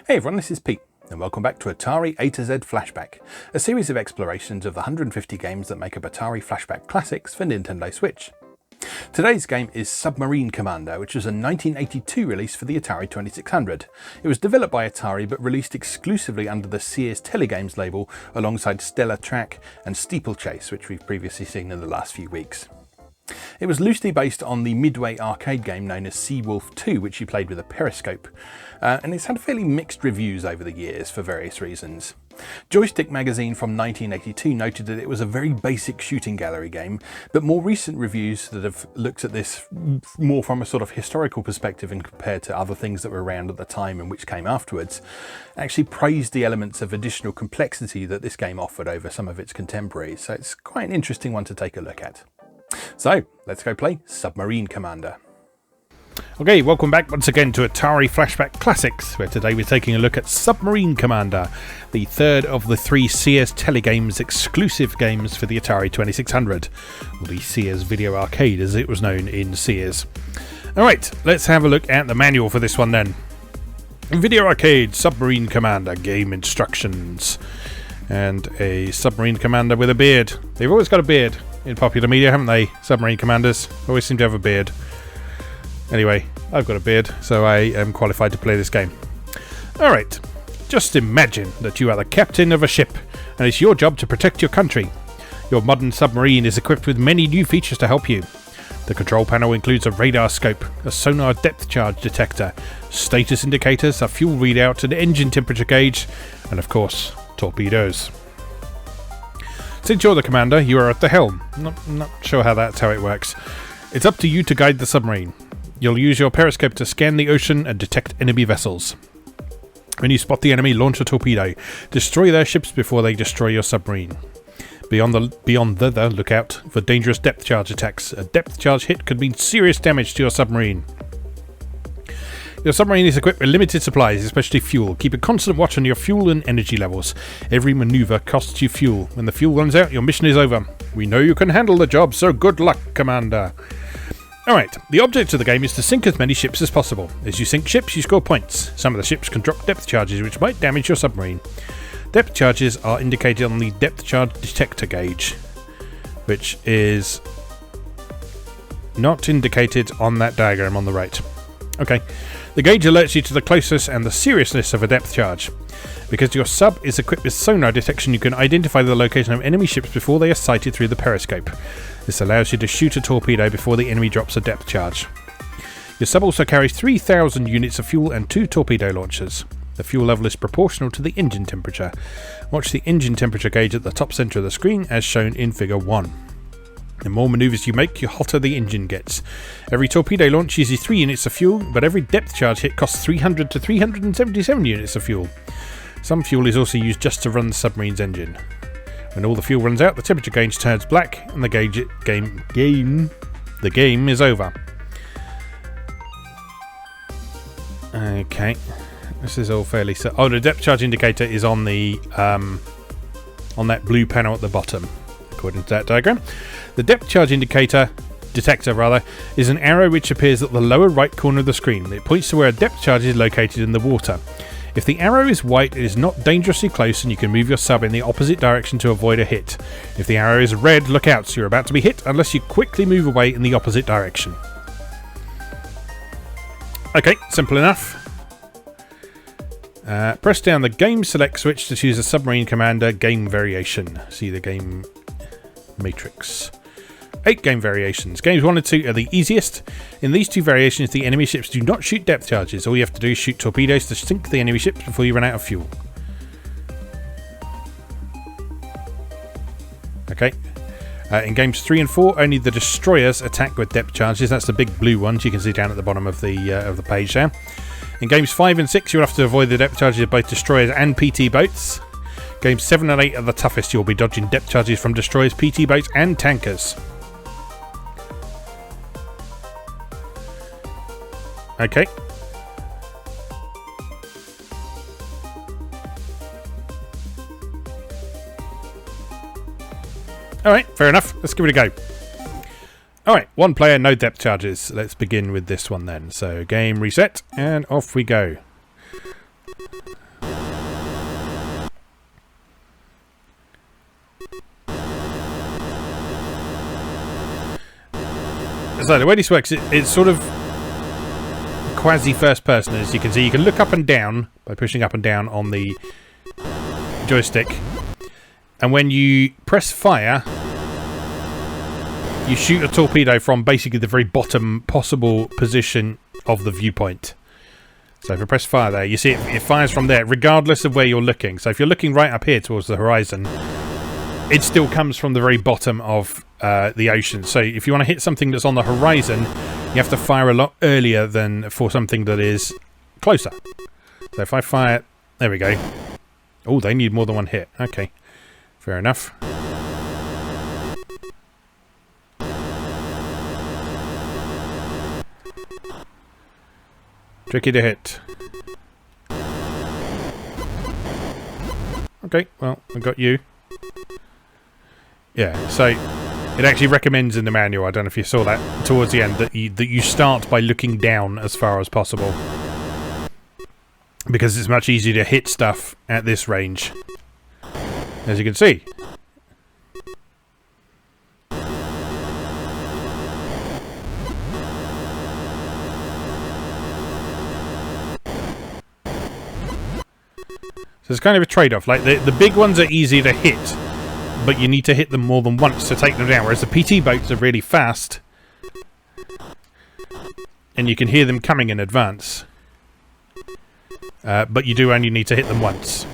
Hey everyone, this is Pete, and welcome back to Atari A to Z Flashback, a series of explorations of the 150 games that make up Atari Flashback Classics for Nintendo Switch. Today's game is Submarine Commander, which was a 1982 release for the Atari 2600. It was developed by Atari but released exclusively under the Sears Telegames label alongside Stellar Track and Steeplechase, which we've previously seen in the last few weeks. It was loosely based on the Midway arcade game known as Seawolf 2, which you played with a periscope, and it's had fairly mixed reviews over the years for various reasons. Joystick magazine from 1982 noted that it was a very basic shooting gallery game, but more recent reviews that have looked at this more from a sort of historical perspective and compared to other things that were around at the time and which came afterwards, actually praised the elements of additional complexity that this game offered over some of its contemporaries, so it's quite an interesting one to take a look at. So, let's go play Submarine Commander. Okay, welcome back once again to Atari Flashback Classics, where today we're taking a look at Submarine Commander, the third of the three Sears Telegames exclusive games for the Atari 2600, or the Sears Video Arcade as it was known in Sears. Alright, let's have a look at the manual for this one then. Video Arcade, Submarine Commander, game instructions. And a Submarine Commander with a beard. They've always got a beard in popular media, haven't they? Submarine Commanders always seem to have a beard. Anyway, I've got a beard, so I am qualified to play this game. Alright, just imagine that you are the captain of a ship, and it's your job to protect your country. Your modern submarine is equipped with many new features to help you. The control panel includes a radar scope, a sonar depth charge detector, status indicators, a fuel readout, an engine temperature gauge, and of course, torpedoes. Since you're the commander, you are at the helm. Not sure that's how it works. It's up to you to guide the submarine. You'll use your periscope to scan the ocean and detect enemy vessels. When you spot the enemy, launch a torpedo. Destroy their ships before they destroy your submarine. Beyond the lookout for dangerous depth charge attacks. A depth charge hit could mean serious damage to your submarine. Your submarine is equipped with limited supplies, especially fuel. Keep a constant watch on your fuel and energy levels. Every maneuver costs you fuel. When the fuel runs out, your mission is over. We know you can handle the job, so good luck, Commander. Alright, the object of the game is to sink as many ships as possible. As you sink ships, you score points. Some of the ships can drop depth charges, which might damage your submarine. Depth charges are indicated on the depth charge detector gauge, which is not indicated on that diagram on the right. Okay. The gauge alerts you to the closeness and the seriousness of a depth charge. Because your sub is equipped with sonar detection, you can identify the location of enemy ships before they are sighted through the periscope. This allows you to shoot a torpedo before the enemy drops a depth charge. Your sub also carries 3,000 units of fuel and 2 torpedo launchers. The fuel level is proportional to the engine temperature. Watch the engine temperature gauge at the top centre of the screen as shown in figure 1. The more manoeuvres you make, the hotter the engine gets. Every torpedo launch uses 3 units of fuel, but every depth charge hit costs 300 to 377 units of fuel. Some fuel is also used just to run the submarine's engine. When all the fuel runs out, the temperature gauge turns black, and the game is over. Okay, this is all fairly. The depth charge indicator is on the on that blue panel at the bottom, according to that diagram. The depth charge detector is an arrow which appears at the lower right corner of the screen. It points to where a depth charge is located in the water. If the arrow is white, it is not dangerously close and you can move your sub in the opposite direction to avoid a hit. If the arrow is red, look out, so you're about to be hit unless you quickly move away in the opposite direction. Okay, simple enough. Press down the game select switch to choose a Submarine Commander game variation. See the game matrix. 8 game variations. Games 1 and 2 are the easiest. In these 2 variations, the enemy ships do not shoot depth charges. All you have to do is shoot torpedoes to sink the enemy ships before you run out of fuel. Okay. In games 3 and 4, only the destroyers attack with depth charges. That's the big blue ones you can see down at the bottom of the page there. In games 5 and 6, you'll have to avoid the depth charges of both destroyers and PT boats. Games 7 and 8 are the toughest. You'll be dodging depth charges from destroyers, PT boats, and tankers. Okay. Alright, fair enough. Let's give it a go. Alright, one player, no depth charges. Let's begin with this one then. So game reset, and off we go. So the way this works, it's sort of quasi first person, as you can see. You can look up and down by pushing up and down on the joystick, and when you press fire, you shoot a torpedo from basically the very bottom possible position of the viewpoint. So if I press fire there, you see it fires from there regardless of where you're looking. So if you're looking right up here towards the horizon, it still comes from the very bottom of the ocean. So if you want to hit something that's on the horizon, you have to fire a lot earlier than for something that is closer. So if I fire... There we go. Oh, they need more than one hit. Okay. Fair enough. Tricky to hit. Okay, well, I got you. Yeah, so it actually recommends in the manual, I don't know if you saw that towards the end, that you start by looking down as far as possible, because it's much easier to hit stuff at this range, as you can see. So it's kind of a trade-off. Like the big ones are easy to hit, but you need to hit them more than once to take them down, whereas the PT boats are really fast and you can hear them coming in advance, but you do only need to hit them once.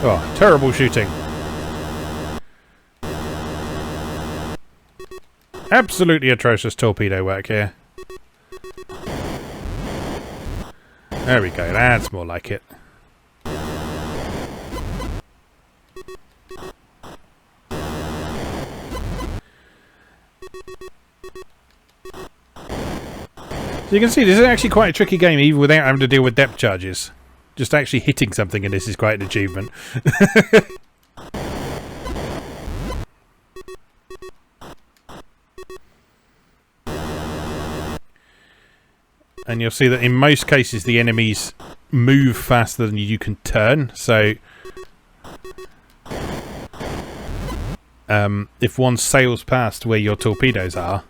Oh, terrible shooting. Absolutely atrocious torpedo work here. There we go, that's more like it. So you can see this is actually quite a tricky game even without having to deal with depth charges. Just actually hitting something in this is quite an achievement. And you'll see that in most cases the enemies move faster than you can turn, so if one sails past where your torpedoes are,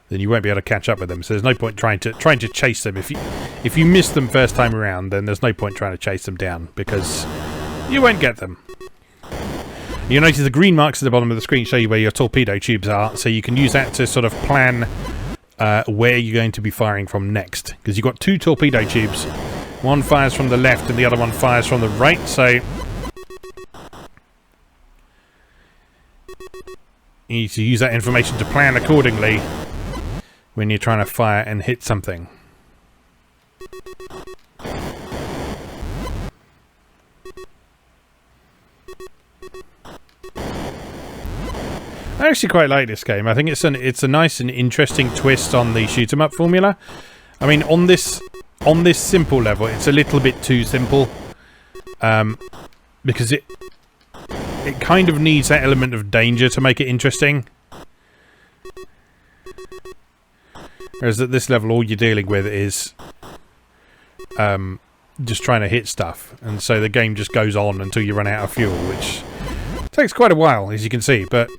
then you won't be able to catch up with them. So there's no point trying to chase them. If you miss them first time around, then there's no point trying to chase them down, because you won't get them. You'll notice the green marks at the bottom of the screen show you where your torpedo tubes are, so you can use that to sort of plan where you're going to be firing from next, because you've got two torpedo tubes. One fires from the left and the other one fires from the right, so you need to use that information to plan accordingly when you're trying to fire and hit something. I actually quite like this game. I think it's a nice and interesting twist on the shoot 'em up formula. I mean, on this simple level, it's a little bit too simple, because it kind of needs that element of danger to make it interesting. Whereas at this level, all you're dealing with is just trying to hit stuff, and so the game just goes on until you run out of fuel, which takes quite a while, as you can see, but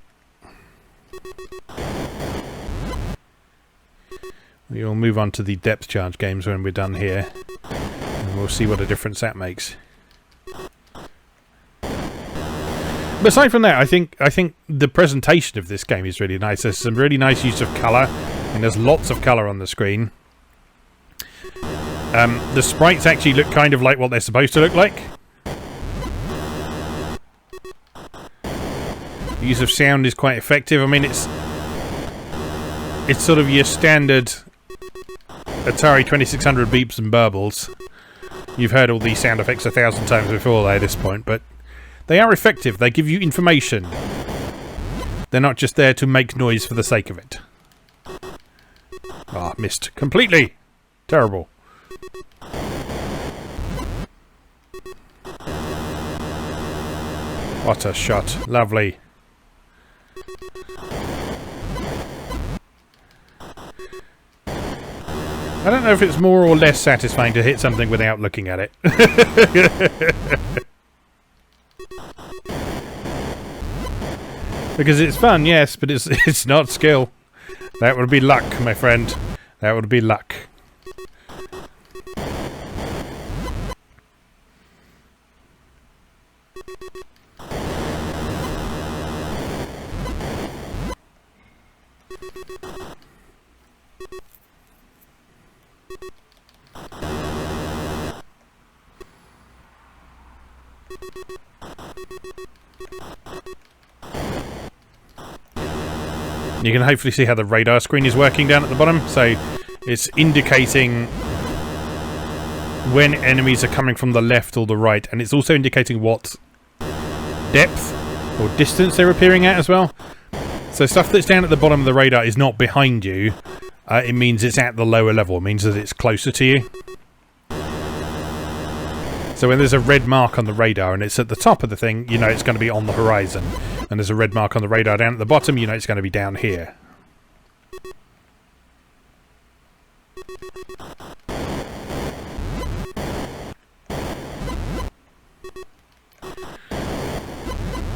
we'll move on to the depth charge games when we're done here, and we'll see what a difference that makes. But aside from that, I think the presentation of this game is really nice. There's some really nice use of colour, and there's lots of colour on the screen. The sprites actually look kind of like what they're supposed to look like. The use of sound is quite effective. I mean, it's sort of your standard Atari 2600 beeps and burbles. You've heard all these sound effects 1,000 times before at this point, but they are effective. They give you information. They're not just there to make noise for the sake of it. Ah, missed completely. Terrible. What a shot. Lovely. I don't know if it's more or less satisfying to hit something without looking at it. Because it's fun, yes, but it's not skill. That would be luck, my friend. That would be luck. You can hopefully see how the radar screen is working down at the bottom. So it's indicating when enemies are coming from the left or the right, and it's also indicating what depth or distance they're appearing at as well. So stuff that's down at the bottom of the radar is not behind you. It means it's at the lower level. It means that it's closer to you. So when there's a red mark on the radar and it's at the top of the thing, you know it's going to be on the horizon. And there's a red mark on the radar down at the bottom, you know it's going to be down here.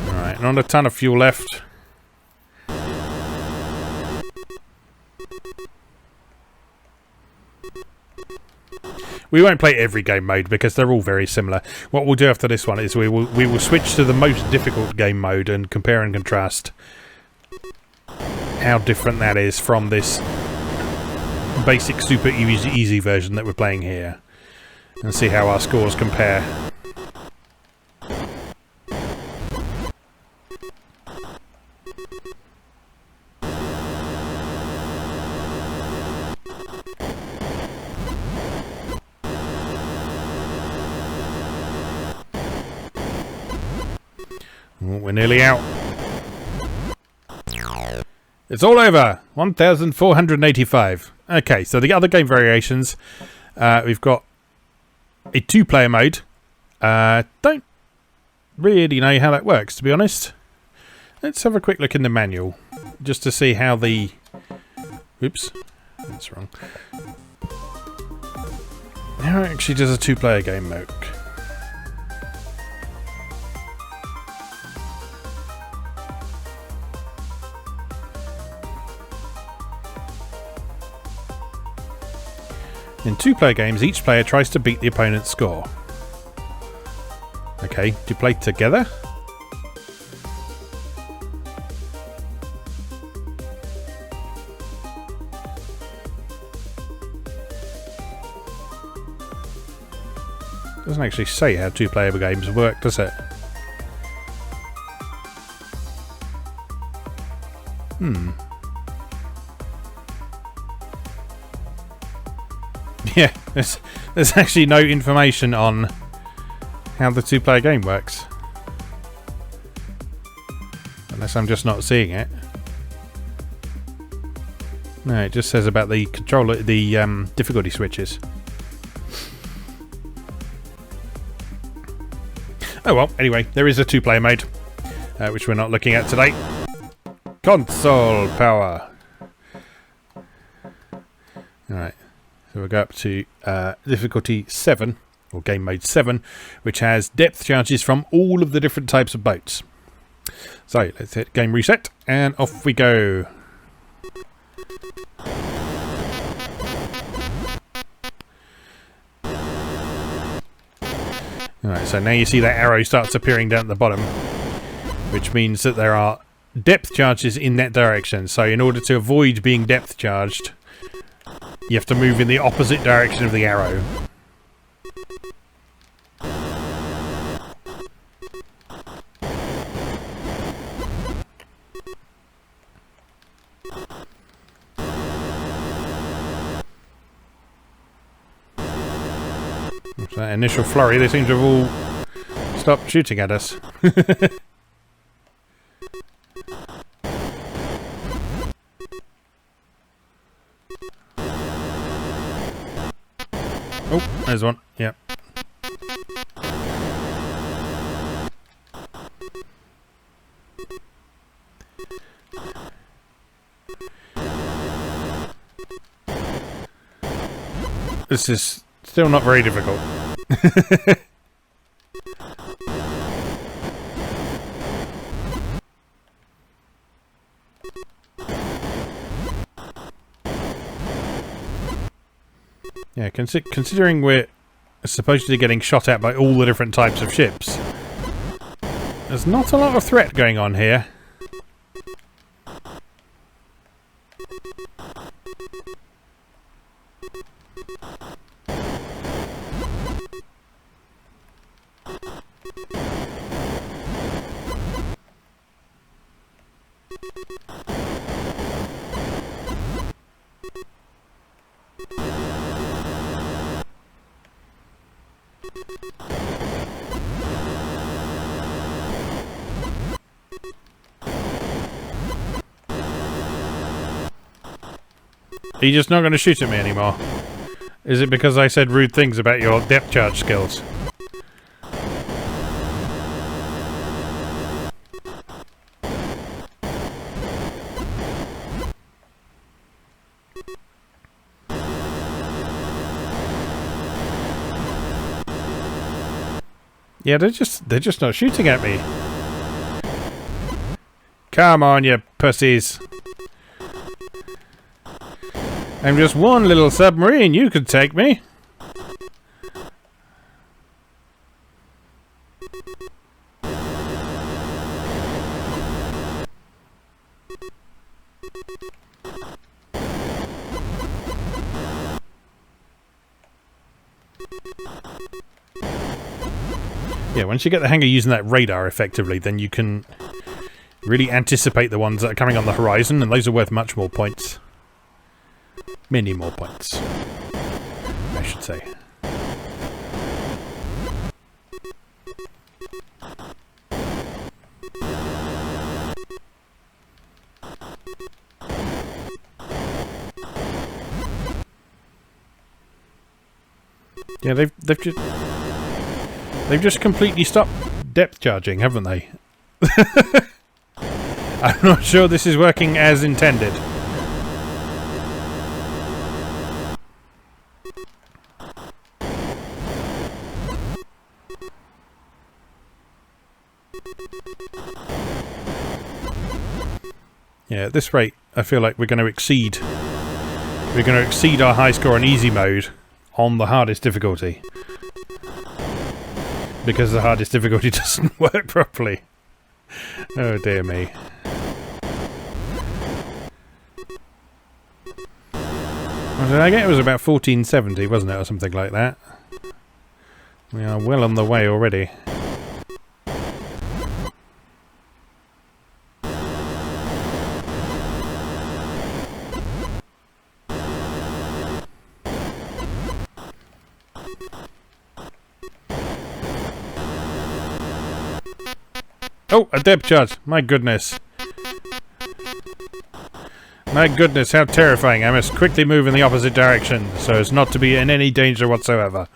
Alright, not a ton of fuel left. We won't play every game mode because they're all very similar. What we'll do after this one is we will switch to the most difficult game mode and compare and contrast how different that is from this basic super easy version that we're playing here, and see how our scores compare. We're nearly out. It's all over. 1,485. Okay, so the other game variations, we've got a two-player mode. Don't really know how that works, to be honest. Let's have a quick look in the manual, just to see how the... Oops, that's wrong. How it actually does a two-player game mode. In two-player games, each player tries to beat the opponent's score. Okay, do you play together? Doesn't actually say how two-player games work, does it? Yeah, there's actually no information on how the two-player game works. Unless I'm just not seeing it. No, it just says about the controller, the difficulty switches. Oh well, anyway, there is a two-player mode, which we're not looking at today. Console power. Alright. So we'll go up to difficulty 7, or game mode 7, which has depth charges from all of the different types of boats. So let's hit game reset, and off we go. Alright, so now you see that arrow starts appearing down at the bottom, which means that there are depth charges in that direction. So in order to avoid being depth charged, you have to move in the opposite direction of the arrow. After that initial flurry, they seem to have all stopped shooting at us. Oh, there's one. Yeah. This is still not very difficult. Yeah, considering we're supposedly getting shot at by all the different types of ships, there's not a lot of threat going on here. Are you just not going to shoot at me anymore? Is it because I said rude things about your depth charge skills? Yeah, they're just not shooting at me. Come on, you pussies. I'm just one little submarine. You could take me. Yeah, once you get the hang of using that radar effectively, then you can really anticipate the ones that are coming on the horizon, and those are worth much more points. Many more points, I should say. Yeah, they've just completely stopped depth charging, haven't they? I'm not sure this is working as intended. Yeah, at this rate, I feel like we're going to exceed our high score on easy mode on the hardest difficulty, because the hardest difficulty doesn't work properly. Oh dear me. What did I get? It was about 1470, wasn't it, or something like that? We are well on the way already. Oh, a depth charge! My goodness. My goodness, how terrifying. I must quickly move in the opposite direction so as not to be in any danger whatsoever.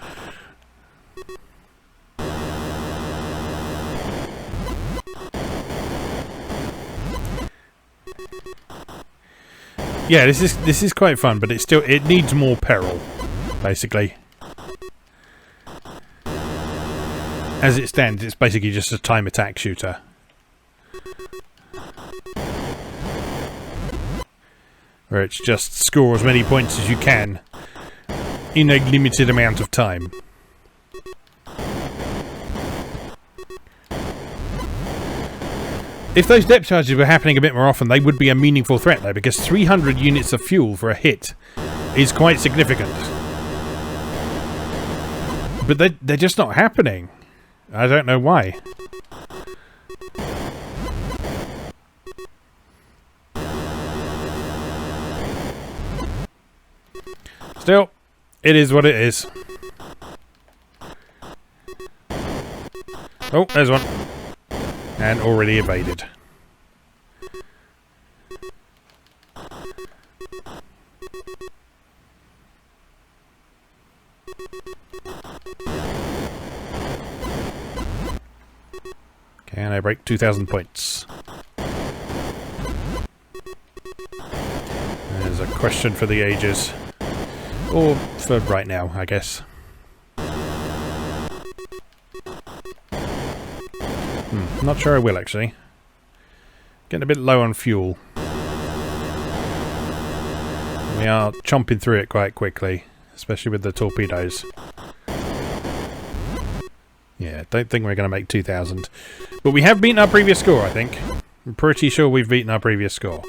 Yeah, this is quite fun, but it needs more peril, basically. As it stands, it's basically just a time attack shooter. Where it's just score as many points as you can in a limited amount of time. If those depth charges were happening a bit more often, they would be a meaningful threat though, because 300 units of fuel for a hit is quite significant. But they're just not happening. I don't know why. Still, it is what it is. Oh, there's one. And already evaded. Can I break 2,000 points? There's a question for the ages. Or for right now, I guess. Not sure I will, actually. Getting a bit low on fuel. We are chomping through it quite quickly, especially with the torpedoes. Yeah, don't think we're going to make 2,000. But we have beaten our previous score, I think. I'm pretty sure we've beaten our previous score.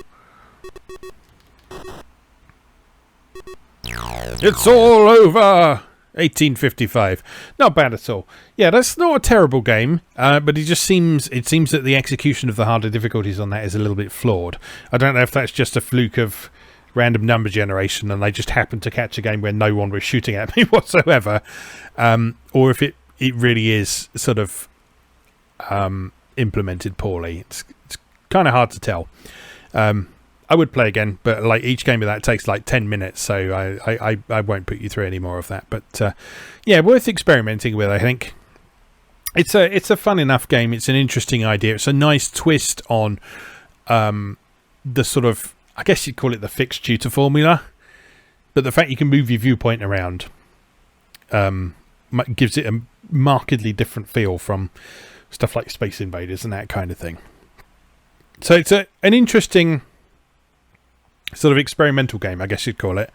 It's all over! 1855. Not bad at all. Yeah, that's not a terrible game, but it seems that the execution of the harder difficulties on that is a little bit flawed. I don't know if that's just a fluke of random number generation and they just happened to catch a game where no one was shooting at me whatsoever, or if it really is sort of implemented poorly. It's kind of hard to tell. I would play again, but like each game of that takes like 10 minutes, so I won't put you through any more of that. But yeah, worth experimenting with, I think. It's a fun enough game. It's an interesting idea. It's a nice twist on the sort of, I guess you'd call it the fixed tutor formula, but the fact you can move your viewpoint around gives it a markedly different feel from stuff like Space Invaders and that kind of thing. So it's an interesting sort of experimental game, I guess you'd call it.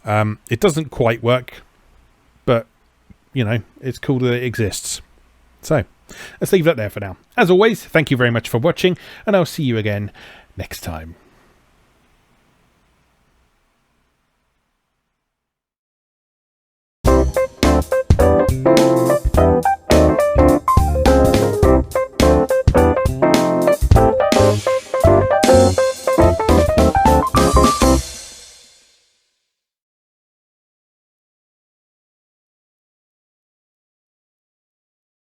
It doesn't quite work, but, you know, it's cool that it exists. So, let's leave that there for now. As always, thank you very much for watching, and I'll see you again next time.